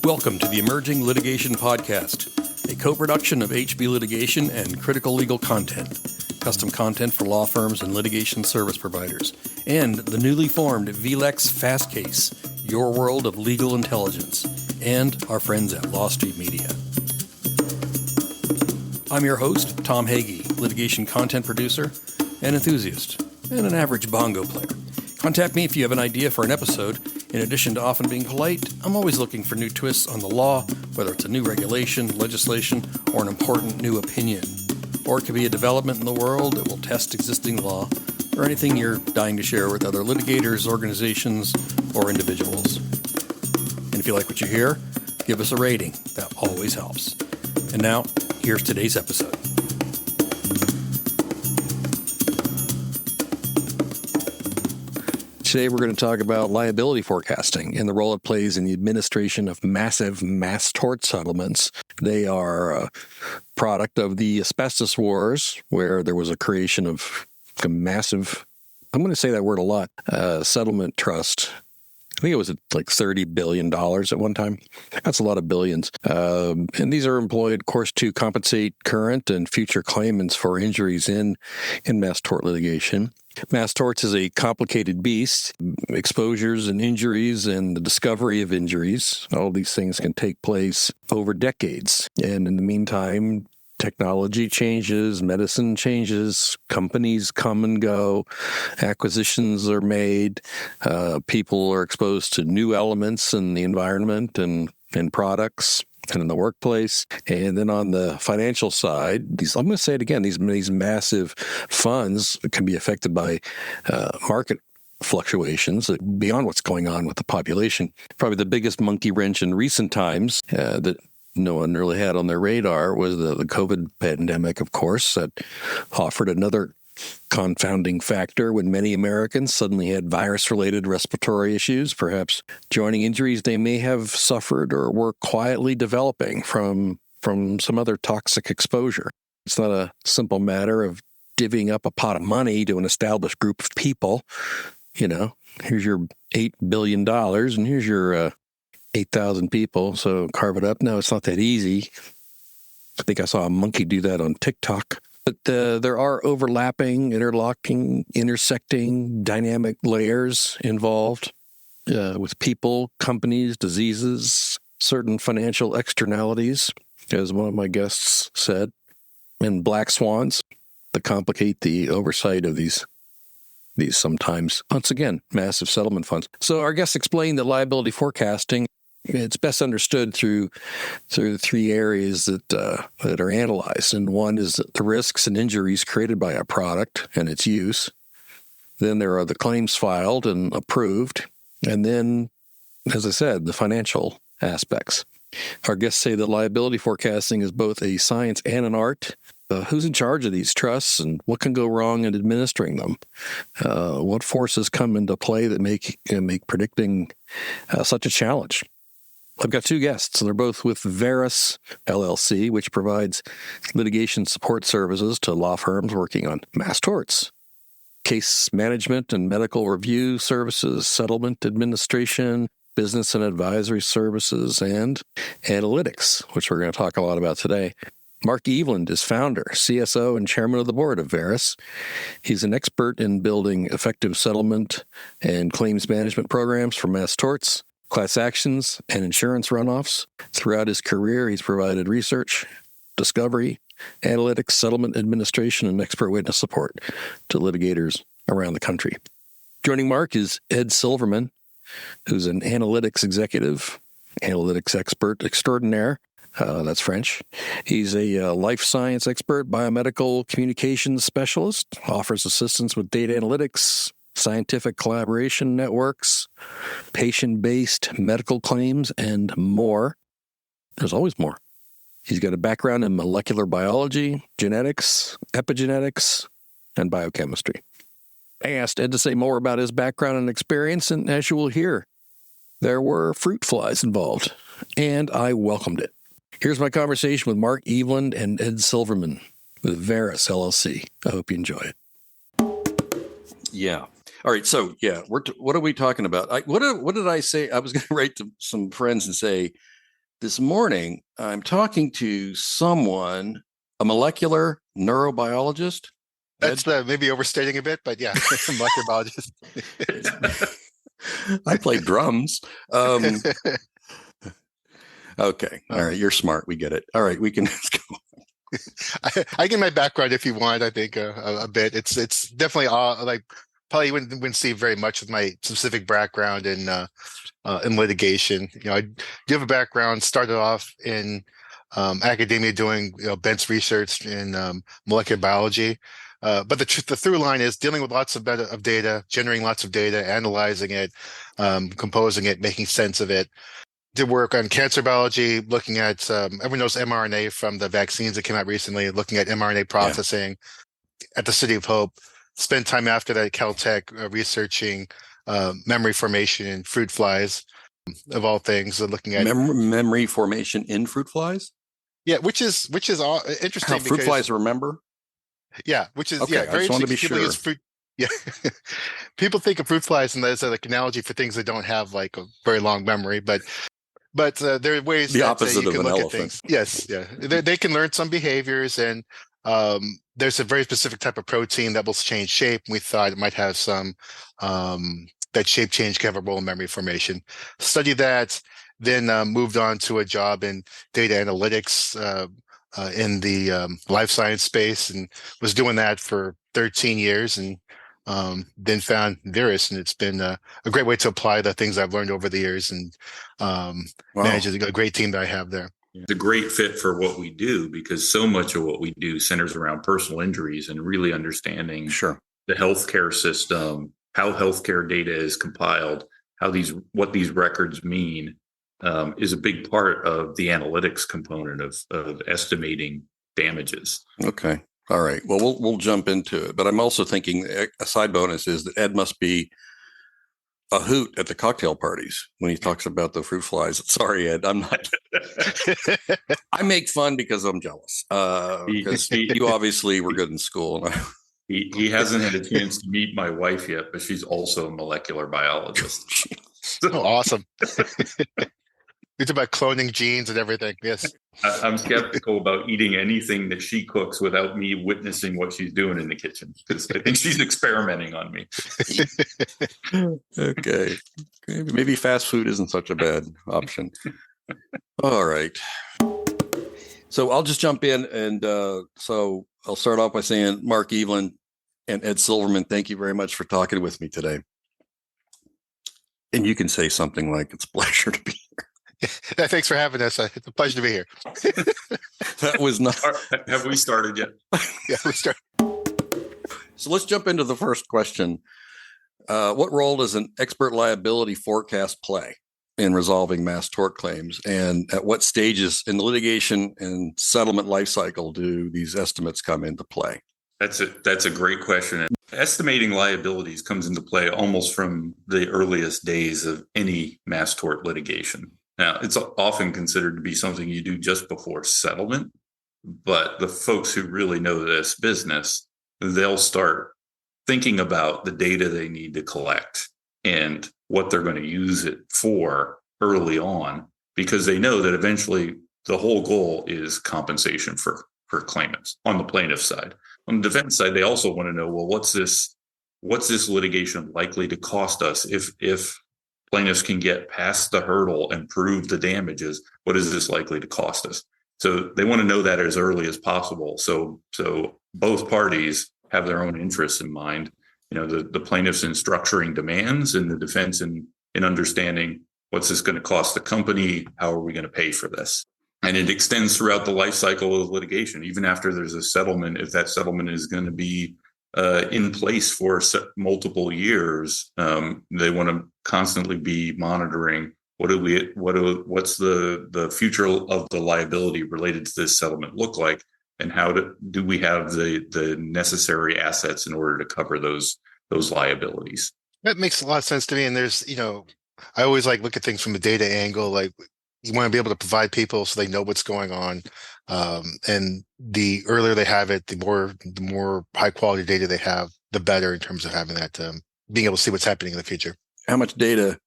Welcome to the Emerging Litigation Podcast, a co-production of HB Litigation and Critical Legal Content, custom content for law firms and litigation service providers, and the newly formed VLEX Fast Case, your world of legal intelligence, and our friends at Law Street Media. I'm your host, Tom Hagee, litigation content producer, an enthusiast, and an average bongo player. Contact me if you have an idea for an episode. In addition to often being polite, I'm always looking for new twists on the law, whether it's a new regulation, legislation, or an important new opinion. Or it could be a development in the world that will test existing law, or anything you're dying to share with other litigators, organizations, or individuals. And if you like what you hear, give us a rating. That always helps. And now, here's today's episode. Today we're going to talk about liability forecasting and the role it plays in the administration of massive mass tort settlements. They are a product of the asbestos wars, where there was a creation of a massive, I'm going to say that word a lot, settlement trust. I think it was like $30 billion at one time. That's a lot of billions. And these are employed, of course, to compensate current and future claimants for injuries in mass tort litigation. Mass torts is a complicated beast. Exposures and injuries and the discovery of injuries, all these things can take place over decades. And in the meantime, technology changes, medicine changes, companies come and go, acquisitions are made, people are exposed to new elements in the environment and products and in the workplace. And then on the financial side, I'm going to say it again, these massive funds can be affected by market fluctuations beyond what's going on with the population. Probably the biggest monkey wrench in recent times that no one really had on their radar was the COVID pandemic, of course, that offered another confounding factor when many Americans suddenly had virus-related respiratory issues, perhaps joining injuries they may have suffered or were quietly developing from some other toxic exposure. It's not a simple matter of divvying up a pot of money to an established group of people. You know, here's your $8 billion and here's your 8,000 people, so carve it up. No, it's not that easy. I think I saw a monkey do that on TikTok. But there are overlapping, interlocking, intersecting dynamic layers involved with people, companies, diseases, certain financial externalities, as one of my guests said, and black swans that complicate the oversight of these sometimes, once again, massive settlement funds. So our guests explained that liability forecasting, it's best understood through three areas that are analyzed. And one is the risks and injuries created by a product and its use. Then there are the claims filed and approved. And then, as I said, the financial aspects. Our guests say that liability forecasting is both a science and an art. Who's in charge of these trusts and what can go wrong in administering them? What forces come into play that make predicting such a challenge? I've got two guests. They're both with Verus, LLC, which provides litigation support services to law firms working on mass torts, case management and medical review services, settlement administration, business and advisory services, and analytics, which we're going to talk a lot about today. Mark Eveland is founder, CSO, and chairman of the board of Verus. He's an expert in building effective settlement and claims management programs for mass torts, class actions, and insurance runoffs. Throughout his career, he's provided research, discovery, analytics, settlement administration, and expert witness support to litigators around the country. Joining Mark is Ed Silverman, who's an analytics executive, analytics expert extraordinaire. That's French. He's a life science expert, biomedical communications specialist, offers assistance with data analytics, scientific collaboration networks, patient-based medical claims, and more. There's always more. He's got a background in molecular biology, genetics, epigenetics, and biochemistry. I asked Ed to say more about his background and experience, and as you will hear, there were fruit flies involved, and I welcomed it. Here's my conversation with Mark Eveland and Ed Silverman with Verus, LLC. I hope you enjoy it. Yeah. All right, so yeah, what are we talking about? What did I say? I was going to write to some friends and say, This morning, I'm talking to someone, a molecular neurobiologist. That's maybe overstating a bit, but yeah, molecular biologist. I played drums. Okay. All right. You're smart. We get it. All right. We can let's go. I get my background if you want. I think a bit. It's definitely like probably you wouldn't see very much of my specific background in litigation. I do have a background. Started off in academia doing bench research in molecular biology. But the through line is dealing with lots of data, generating lots of data, analyzing it, composing it, making sense of it. Did work on cancer biology, looking at everyone knows mRNA from the vaccines that came out recently, looking at mRNA processing at the City of Hope. Spent time after that at Caltech researching memory formation in fruit flies, of all things, looking at memory formation in fruit flies. Yeah, which is interesting. How fruit flies remember? Yeah, which is okay, very I just want to be interesting. sure. Fruit, yeah, people think of fruit flies and as like analogy for things that don't have like a very long memory, but there are ways the that opposite you of can an look elephant. at things. Yes, yeah, they can learn some behaviors, and there's a very specific type of protein that will change shape. We thought it might have some that shape change can have a role in memory formation. Studied that, then moved on to a job in data analytics in the life science space, and was doing that for 13 years, and then found Virus, and it's been a great way to apply the things I've learned over the years, and manage a great team that I have there. It's a great fit for what we do because so much of what we do centers around personal injuries and really understanding the healthcare system, how healthcare data is compiled, what these records mean is a big part of the analytics component of estimating damages. Okay. All right. Well, we'll jump into it. But I'm also thinking a side bonus is that Ed must be a hoot at the cocktail parties when he talks about the fruit flies. Sorry, Ed, I'm not. I make fun because I'm jealous. Because you obviously were good in school. He hasn't had a chance to meet my wife yet, but she's also a molecular biologist. Oh, awesome. It's about cloning genes and everything. Yes. I'm skeptical about eating anything that she cooks without me witnessing what she's doing in the kitchen, because I think she's experimenting on me. Okay. Maybe fast food isn't such a bad option. All right. So I'll just jump in. And so I'll start off by saying, Mark Eveland and Ed Silverman, thank you very much for talking with me today. And you can say something like, it's a pleasure to be here. Thanks for having us. It's a pleasure to be here. That was not. Have we started yet? Yeah, we started. So let's jump into the first question. What role does an expert liability forecast play in resolving mass tort claims? And at what stages in the litigation and settlement lifecycle do these estimates come into play? That's a great question. Estimating liabilities comes into play almost from the earliest days of any mass tort litigation. Now, it's often considered to be something you do just before settlement, but the folks who really know this business, they'll start thinking about the data they need to collect and what they're going to use it for early on, because they know that eventually the whole goal is compensation for claimants on the plaintiff side. On the defense side, they also want to know, well, what's this litigation likely to cost us if plaintiffs can get past the hurdle and prove the damages? What is this likely to cost us? So they want to know that as early as possible. So both parties have their own interests in mind. The plaintiffs in structuring demands and the defense in understanding what's this going to cost the company? How are we going to pay for this? And it extends throughout the life cycle of litigation, even after there's a settlement. If that settlement is going to be in place for multiple years, they want to constantly be monitoring what's the future of the liability related to this settlement look like, and how do we have the necessary assets in order to cover those liabilities. That makes a lot of sense to me. And there's, I always look at things from a data angle. Like, you want to be able to provide people so they know what's going on. And the earlier they have it, the more high quality data they have, the better in terms of having that, being able to see what's happening in the future. How much data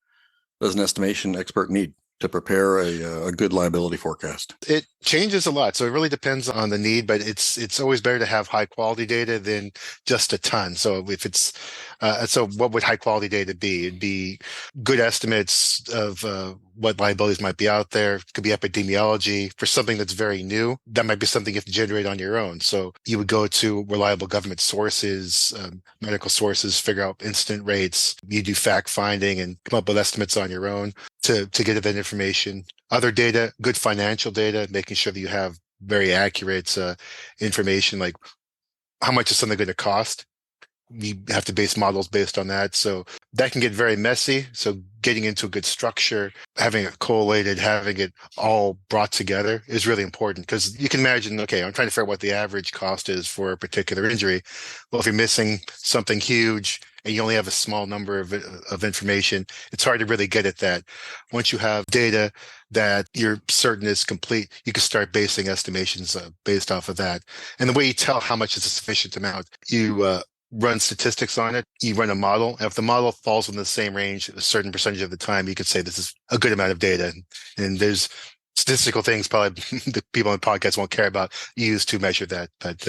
does an estimation expert need? to prepare a good liability forecast? It changes a lot. So it really depends on the need, but it's always better to have high quality data than just a ton. So if it's so what would high quality data be? It'd be good estimates of what liabilities might be out there. It could be epidemiology for something that's very new. That might be something you have to generate on your own. So you would go to reliable government sources, medical sources, figure out incident rates. You do fact finding and come up with estimates on your own to get that information. Other data, good financial data, making sure that you have very accurate information, like how much is something going to cost. You have to base models based on that. So that can get very messy. So getting into a good structure, having it collated, having it all brought together is really important, because you can imagine, okay, I'm trying to figure out what the average cost is for a particular injury. Well, if you're missing something huge and you only have a small number of information, it's hard to really get at that. Once you have data that you're certain is complete, you can start basing estimations based off of that. And the way you tell how much is a sufficient amount, you run statistics on it, you run a model. And if the model falls in the same range a certain percentage of the time, you could say this is a good amount of data. And there's statistical things probably the people on the podcast won't care about used to measure that, but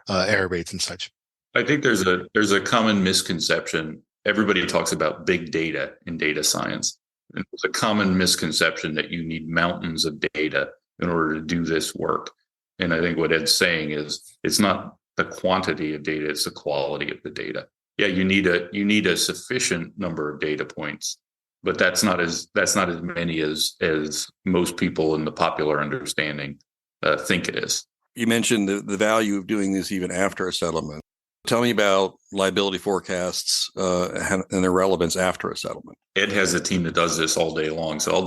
error rates and such. I think there's a common misconception. Everybody talks about big data in data science. And there's a common misconception that you need mountains of data in order to do this work. And I think what Ed's saying is it's not the quantity of data, it's the quality of the data. Yeah, you need a sufficient number of data points, but that's not as many as most people in the popular understanding think it is. You mentioned the value of doing this even after a settlement. Tell me about liability forecasts and their relevance after a settlement. Ed has a team that does this all day long, so I'll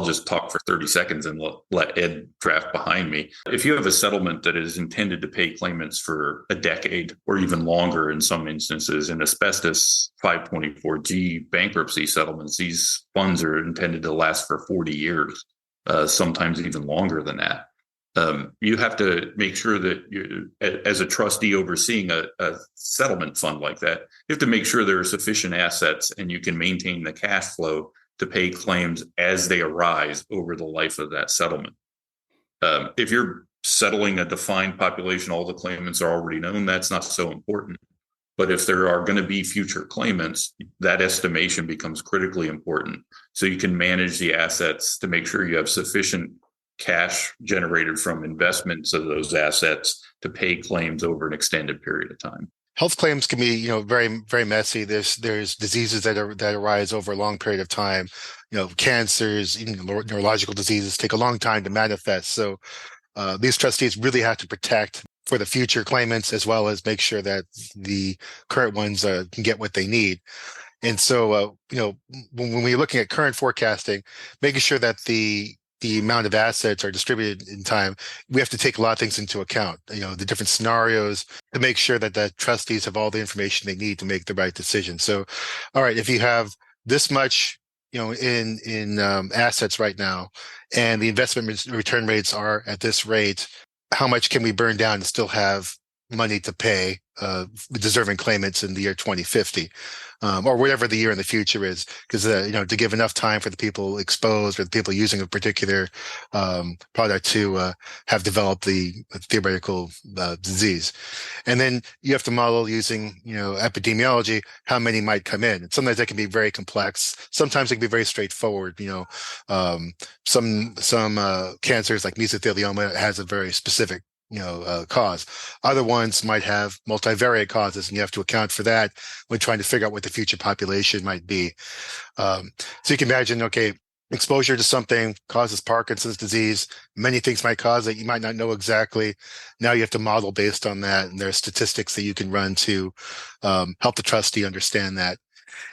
just talk for 30 seconds and let Ed draft behind me. If you have a settlement that is intended to pay claimants for a decade or even longer in some instances, in asbestos 524G bankruptcy settlements, these funds are intended to last for 40 years, sometimes even longer than that. You have to make sure that you, as a trustee overseeing a settlement fund like that, you have to make sure there are sufficient assets and you can maintain the cash flow to pay claims as they arise over the life of that settlement. If you're settling a defined population, all the claimants are already known, that's not so important. But if there are going to be future claimants, that estimation becomes critically important. So you can manage the assets to make sure you have sufficient cash generated from investments of those assets to pay claims over an extended period of time. Health claims can be, very, very messy. There's diseases that arise over a long period of time. Cancers, even neurological diseases take a long time to manifest. So these trustees really have to protect for the future claimants, as well as make sure that the current ones can get what they need. And so, when we're looking at current forecasting, making sure that the amount of assets are distributed in time, we have to take a lot of things into account, the different scenarios, to make sure that the trustees have all the information they need to make the right decision. So, all right, if you have this much, in assets right now, and the investment return rates are at this rate, how much can we burn down and still have money to pay deserving claimants in the year 2050, or whatever the year in the future is, because to give enough time for the people exposed or the people using a particular product to have developed the theoretical disease. And then you have to model using epidemiology how many might come in. And sometimes that can be very complex. Sometimes it can be very straightforward. Some cancers like mesothelioma has a very specific cause. Other ones might have multivariate causes, and you have to account for that when trying to figure out what the future population might be. So you can imagine, exposure to something causes Parkinson's disease. Many things might cause it. You might not know exactly. Now you have to model based on that, and there are statistics that you can run to help the trustee understand that.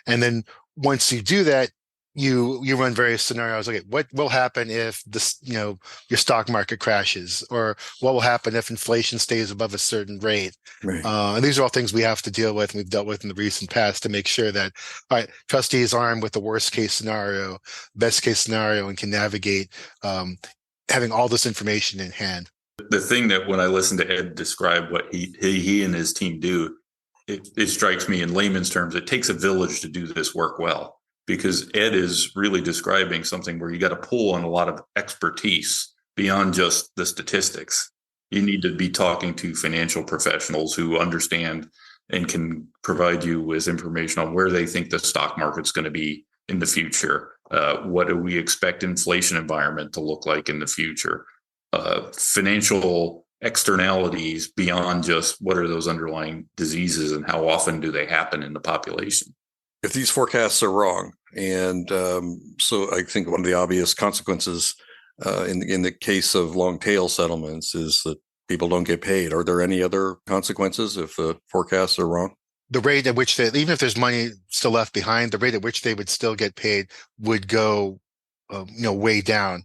And then once you do that, you run various scenarios. Okay, what will happen if this, your stock market crashes, or what will happen if inflation stays above a certain rate? Right. And these are all things we have to deal with, and we've dealt with in the recent past, to make sure that, all right, trustees are armed with the worst case scenario, best case scenario, and can navigate having all this information in hand. The thing that when I listen to Ed describe what he and his team do, it strikes me in layman's terms, it takes a village to do this work well. because Ed is really describing something where you got to pull on a lot of expertise beyond just the statistics. You need to be talking to financial professionals who understand and can provide you with information on where they think the stock market's going to be in the future. What do we expect inflation environment to look like in the future? Financial externalities beyond just what are those underlying diseases and how often do they happen in the population. If these forecasts are wrong, and so I think one of the obvious consequences in the case of long tail settlements is that people don't get paid. Are there any other consequences if the forecasts are wrong? The rate at which even if there's money still left behind, the rate at which they would still get paid would go, way down.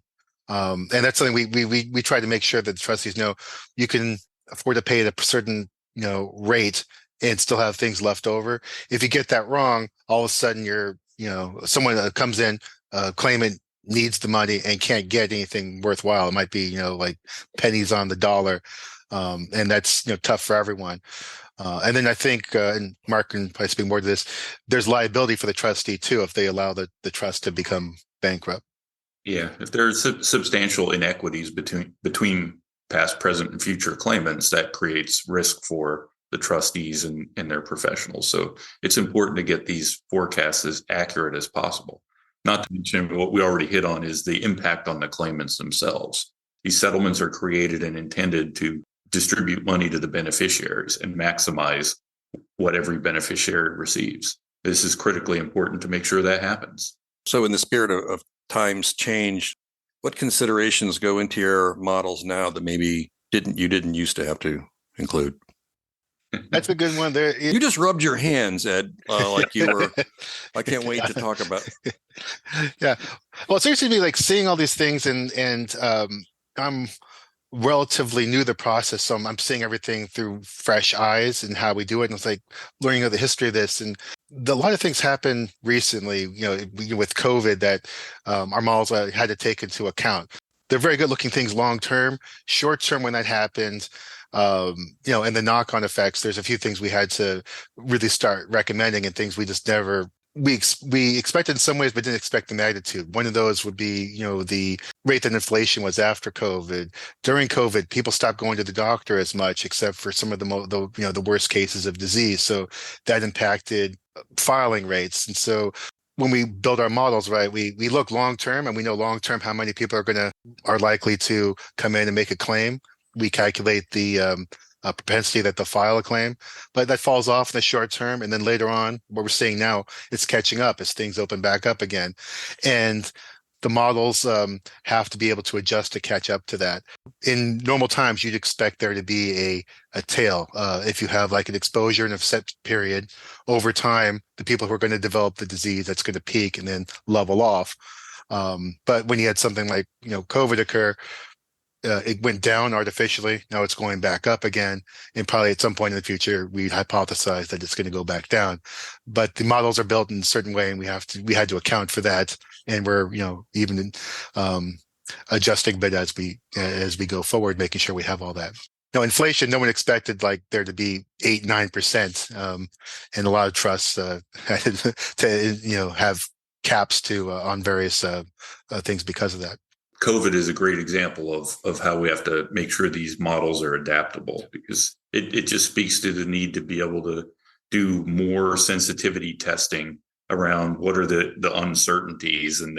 And that's something we try to make sure that the trustees know you can afford to pay at a certain, rate and still have things left over. If you get that wrong, all of a sudden someone that comes in, claimant needs the money and can't get anything worthwhile. It might be, like pennies on the dollar. And that's, tough for everyone. And then I think, and Mark can probably speak more to this, there's liability for the trustee too, if they allow the trust to become bankrupt. Yeah, if there's substantial inequities between past, present, and future claimants, that creates risk for the trustees and their professionals. So it's important to get these forecasts as accurate as possible. Not to mention what we already hit on is the impact on the claimants themselves. These settlements are created and intended to distribute money to the beneficiaries and maximize what every beneficiary receives. This is critically important to make sure that happens. So in the spirit of times change, what considerations go into your models now that maybe you didn't used to have to include? That's a good one. There, you just rubbed your hands, Ed, like you were. I can't wait to talk about. Yeah, well, it's interesting to me, like seeing all these things, and I'm relatively new to the process, so I'm seeing everything through fresh eyes and how we do it, and it's like learning of the history of this. And a lot of things happened recently, with COVID that our models had to take into account. They're very good looking things long term. Short term, when that happened, and the knock-on effects, there's a few things we had to really start recommending and things we just never, we expected in some ways, but didn't expect the magnitude. One of those would be, the rate that inflation was after COVID. During COVID, people stopped going to the doctor as much, except for some of the worst cases of disease. So that impacted filing rates. And so when we build our models, right, we look long-term, and we know long-term how many people are likely to come in and make a claim. We calculate the propensity that they'll file a claim, but that falls off in the short term. And then later on, what we're seeing now, it's catching up as things open back up again. And the models have to be able to adjust to catch up to that. In normal times, you'd expect there to be a tail. If you have like an exposure in a set period, over time, the people who are going to develop the disease, that's going to peak and then level off. But when you had something like, COVID occur, it went down artificially. Now it's going back up again. And probably at some point in the future, we hypothesize that it's going to go back down. But the models are built in a certain way, and we had to account for that. And we're, even adjusting a bit as we go forward, making sure we have all that. Inflation, no one expected like there to be 8-9%. And a lot of trusts had to, have caps on various things because of that. COVID is a great example of how we have to make sure these models are adaptable, because it just speaks to the need to be able to do more sensitivity testing around what are the uncertainties and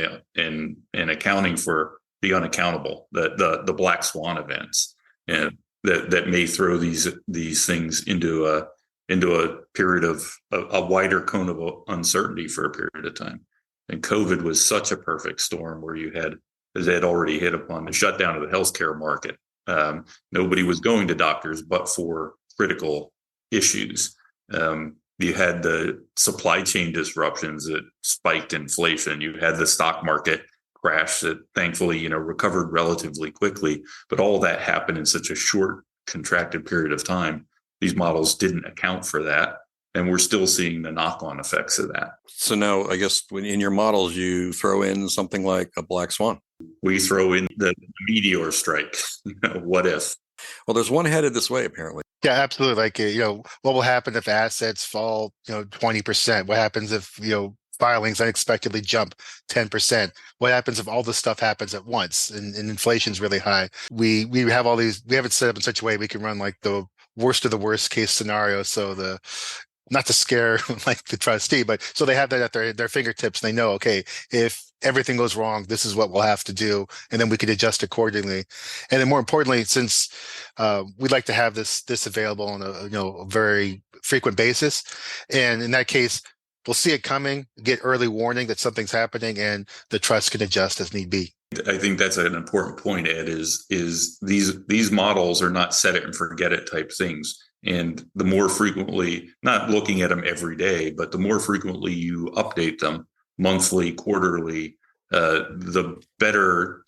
accounting for the unaccountable, the black swan events, and that may throw these things into a period of a wider cone of uncertainty for a period of time. And COVID was such a perfect storm where you had, as Ed already hit upon, the shutdown of the healthcare market. Nobody was going to doctors but for critical issues. You had the supply chain disruptions that spiked inflation. You had the stock market crash that thankfully, recovered relatively quickly. But all that happened in such a short, contracted period of time. These models didn't account for that. And we're still seeing the knock-on effects of that. So now, I guess, when in your models, you throw in something like a black swan. We throw in the meteor strike. What if? Well, there's one headed this way, apparently. Yeah, absolutely. Like, what will happen if assets fall, 20%? What happens if, filings unexpectedly jump 10%? What happens if all this stuff happens at once and inflation's really high? We have all these, we have it set up in such a way we can run like the worst of the worst case scenario. So not to scare like the trustee, but so they have that at their fingertips. They know, okay, if everything goes wrong, this is what we'll have to do, and then we could adjust accordingly. And then more importantly, since we'd like to have this available on a very frequent basis, and in that case, we'll see it coming, get early warning that something's happening, and the trust can adjust as need be. I think that's an important point, Ed, is these models are not set it and forget it type things. And the more frequently, not looking at them every day, but the more frequently you update them, monthly, quarterly, the better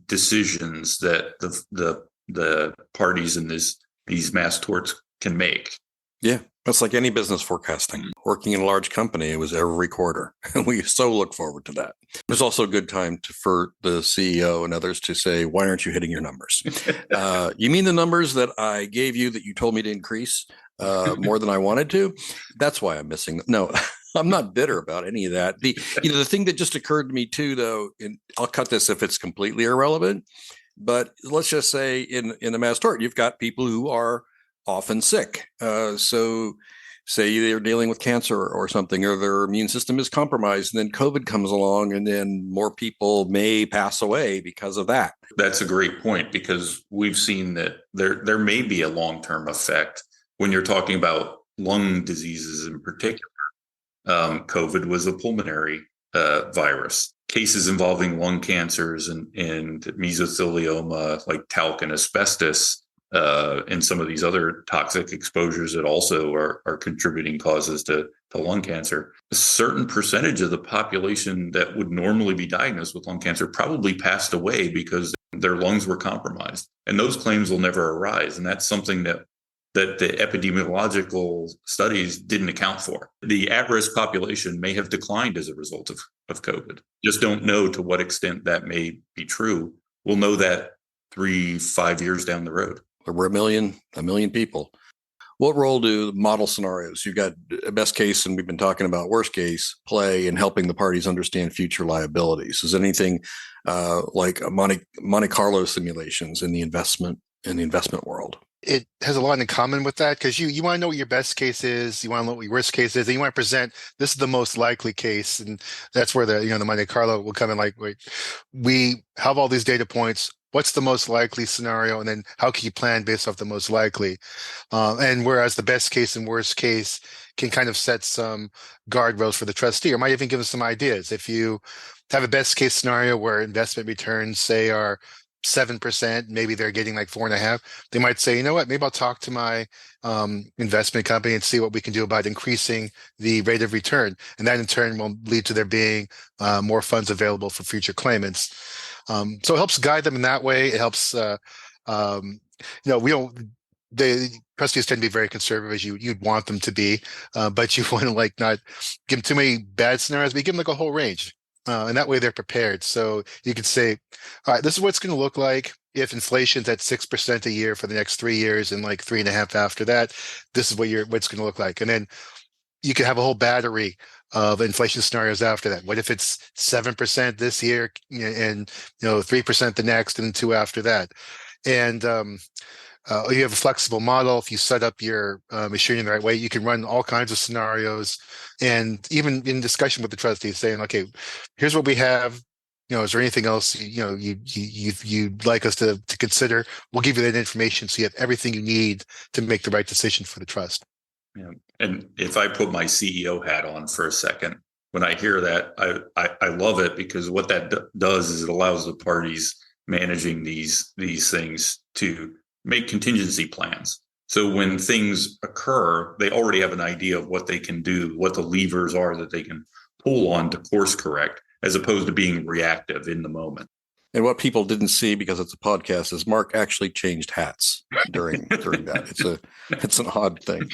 decisions that the parties in these mass torts can make. Yeah, it's like any business forecasting. Working in a large company, it was every quarter. And we so look forward to that. There's also a good time for the CEO and others to say, why aren't you hitting your numbers? You mean the numbers that I gave you that you told me to increase more than I wanted to? That's why I'm missing them. No, I'm not bitter about any of that. The thing that just occurred to me too, though, and I'll cut this if it's completely irrelevant, but let's just say in the mass tort, you've got people who are often sick. So say they're dealing with cancer or something, or their immune system is compromised, and then COVID comes along, and then more people may pass away because of that. That's a great point, because we've seen that there may be a long-term effect when you're talking about lung diseases in particular. COVID was a pulmonary virus. Cases involving lung cancers and mesothelioma, like talc and asbestos, and some of these other toxic exposures that also are contributing causes to lung cancer. A certain percentage of the population that would normally be diagnosed with lung cancer probably passed away because their lungs were compromised. And those claims will never arise. And that's something that the epidemiological studies didn't account for. The at-risk population may have declined as a result of COVID. Just don't know to what extent that may be true. We'll know that 3-5 years down the road. We're a million people. What role do model scenarios, you've got a best case, and we've been talking about worst case, play in helping the parties understand future liabilities? Is anything like Monte Carlo simulations in the investment world? It has a lot in common with that, because you want to know what your best case is, you want to know what your worst case is, and you want to present this is the most likely case, and that's where the Monte Carlo will come in. Like, wait, we have all these data points. What's the most likely scenario, and then how can you plan based off the most likely? And whereas the best case and worst case can kind of set some guardrails for the trustee, or might even give us some ideas. If you have a best case scenario where investment returns, say, are 7%, maybe they're getting like 4.5%. They might say, you know what, maybe I'll talk to my investment company and see what we can do about increasing the rate of return. And that in turn will lead to there being more funds available for future claimants. So it helps guide them in that way. It helps, the trustees tend to be very conservative, as you'd want them to be, but you want to not give them too many bad scenarios, but you give them a whole range. And that way they're prepared. So you could say, all right, this is what it's going to look like if inflation's at 6% a year for the next 3 years and 3.5% after that. This is what it's going to look like. And then you could have a whole battery of inflation scenarios after that. What if it's 7% this year and 3% the next, and 2% after that? And you have a flexible model. If you set up your machine in the right way, you can run all kinds of scenarios. And even in discussion with the trustees, saying, okay, here's what we have. Is there anything else you'd like us to consider? We'll give you that information so you have everything you need to make the right decision for the trust. Yeah. And if I put my CEO hat on for a second, when I hear that, I love it, because what that does is it allows the parties managing these things to make contingency plans. So when things occur, they already have an idea of what they can do, what the levers are that they can pull on to course correct, as opposed to being reactive in the moment. And what people didn't see, because it's a podcast, is Mark actually changed hats during that. It's an odd thing.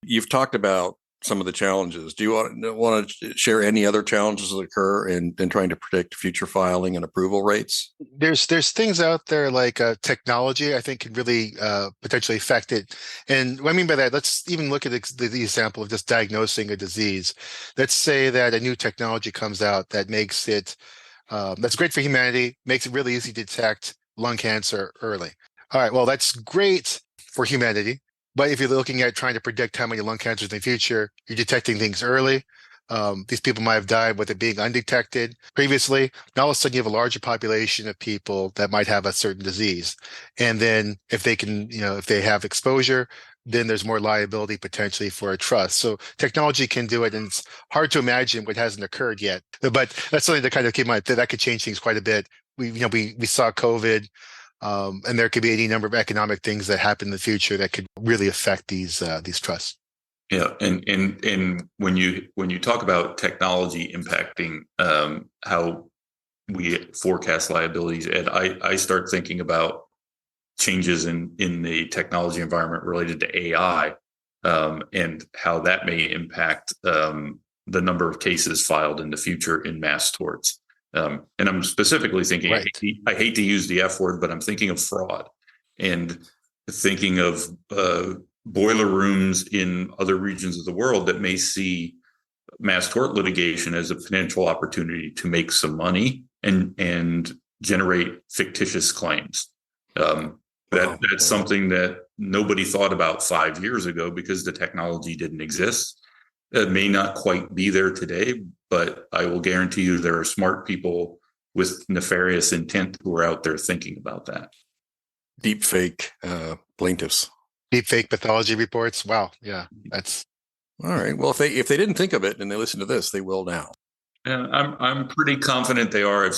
You've talked about some of the challenges. Do you want to share any other challenges that occur in trying to predict future filing and approval rates? There's things out there like technology, I think, can really potentially affect it. And what I mean by that, let's even look at the example of just diagnosing a disease. Let's say that a new technology comes out that makes it that's great for humanity, makes it really easy to detect lung cancer early. All right, well, that's great for humanity. But if you're looking at trying to predict how many lung cancers in the future, you're detecting things early. These people might have died with it being undetected previously. Now all of a sudden you have a larger population of people that might have a certain disease. And then if they can, if they have exposure, then there's more liability potentially for a trust. So technology can do it, and it's hard to imagine what hasn't occurred yet. But that's something to kind of keep in mind, that could change things quite a bit. We saw COVID, and there could be any number of economic things that happen in the future that could really affect these trusts. Yeah, and when you talk about technology impacting how we forecast liabilities, Ed, I start thinking about changes in the technology environment related to AI, and how that may impact the number of cases filed in the future in mass torts. And I'm specifically thinking, Right. I hate to use the F word, but I'm thinking of fraud and thinking of boiler rooms in other regions of the world that may see mass tort litigation as a potential opportunity to make some money and generate fictitious claims. That's something that nobody thought about 5 years ago because the technology didn't exist. It may not quite be there today, but I will guarantee you there are smart people with nefarious intent who are out there thinking about that. Deep fake plaintiffs. Deep fake pathology reports. Wow. Yeah, that's all right. Well, if they didn't think of it and they listen to this, they will now. And I'm pretty confident they are.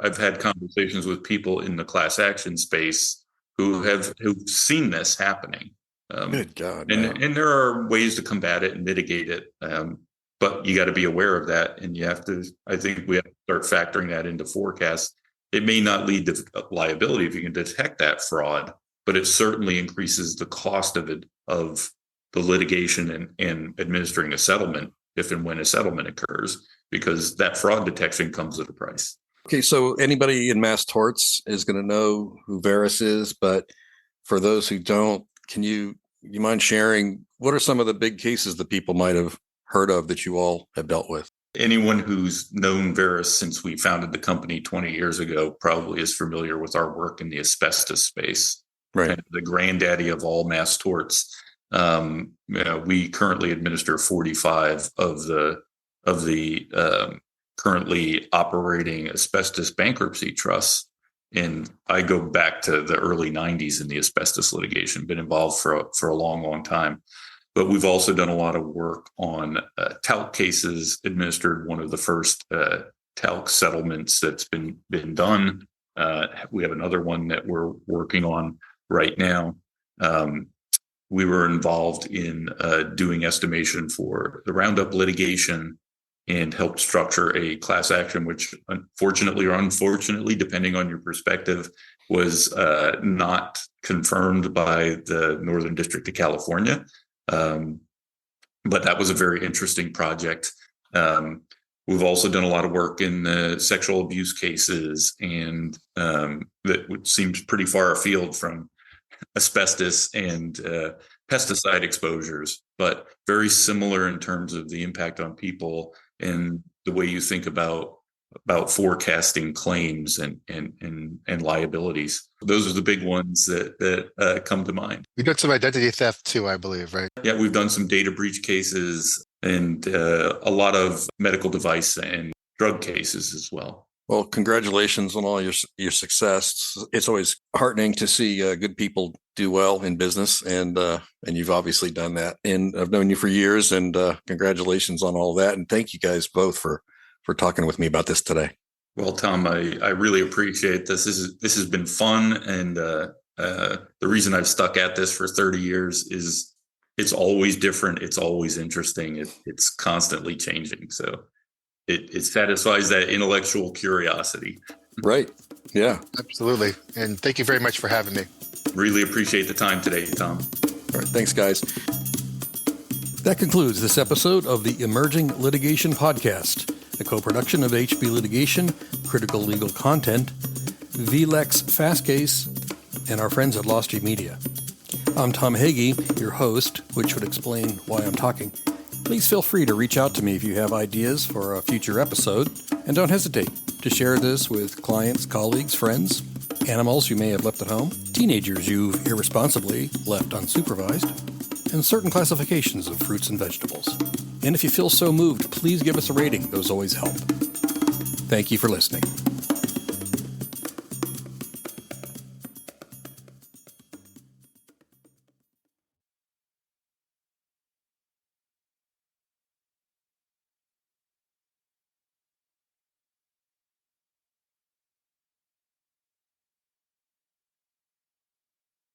I've had conversations with people in the class action space who've seen this happening. Good God. And there are ways to combat it and mitigate it. But you got to be aware of that. And I think we have to start factoring that into forecasts. It may not lead to liability if you can detect that fraud, but it certainly increases the cost of the litigation and administering a settlement if and when a settlement occurs, because that fraud detection comes at a price. Okay, so anybody in mass torts is going to know who Verus is, but for those who don't, you mind sharing what are some of the big cases that people might have heard of that you all have dealt with? Anyone who's known Verus since we founded the company 20 years ago probably is familiar with our work in the asbestos space. Right. And the granddaddy of all mass torts. We currently administer 45 of the currently operating asbestos bankruptcy trusts. And I go back to the early 90s in the asbestos litigation, been involved for a long, long time. But we've also done a lot of work on talc cases, administered one of the first talc settlements that's been done. We have another one that we're working on right now. We were involved in doing estimation for the Roundup litigation and helped structure a class action, which unfortunately or unfortunately, depending on your perspective, was not confirmed by the Northern District of California. But that was a very interesting project. We've also done a lot of work in the sexual abuse cases, and that seems pretty far afield from asbestos and pesticide exposures, but very similar in terms of the impact on people and the way you think about forecasting claims and liabilities. Those are the big ones that come to mind. We've done some identity theft too, I believe, right? Yeah, we've done some data breach cases and a lot of medical device and drug cases as well. Well, congratulations on all your success. It's always heartening to see good people do well in business, and you've obviously done that. And I've known you for years, and congratulations on all that. And thank you guys both for talking with me about this today. Well, Tom, I really appreciate this. This has been fun, and the reason I've stuck at this for 30 years is it's always different. It's always interesting. It's constantly changing. So it satisfies that intellectual curiosity. Right. Yeah. Absolutely. And thank you very much for having me. Really appreciate the time today, Tom. All right. Thanks, guys. That concludes this episode of the Emerging Litigation Podcast, a co-production of HB Litigation, Critical Legal Content, VLEX Fastcase, and our friends at Lost G Media. I'm Tom Hagee, your host, which would explain why I'm talking. Please feel free to reach out to me if you have ideas for a future episode, and don't hesitate to share this with clients, colleagues, friends, animals you may have left at home, teenagers you've irresponsibly left unsupervised, and certain classifications of fruits and vegetables. And if you feel so moved, please give us a rating. Those always help. Thank you for listening.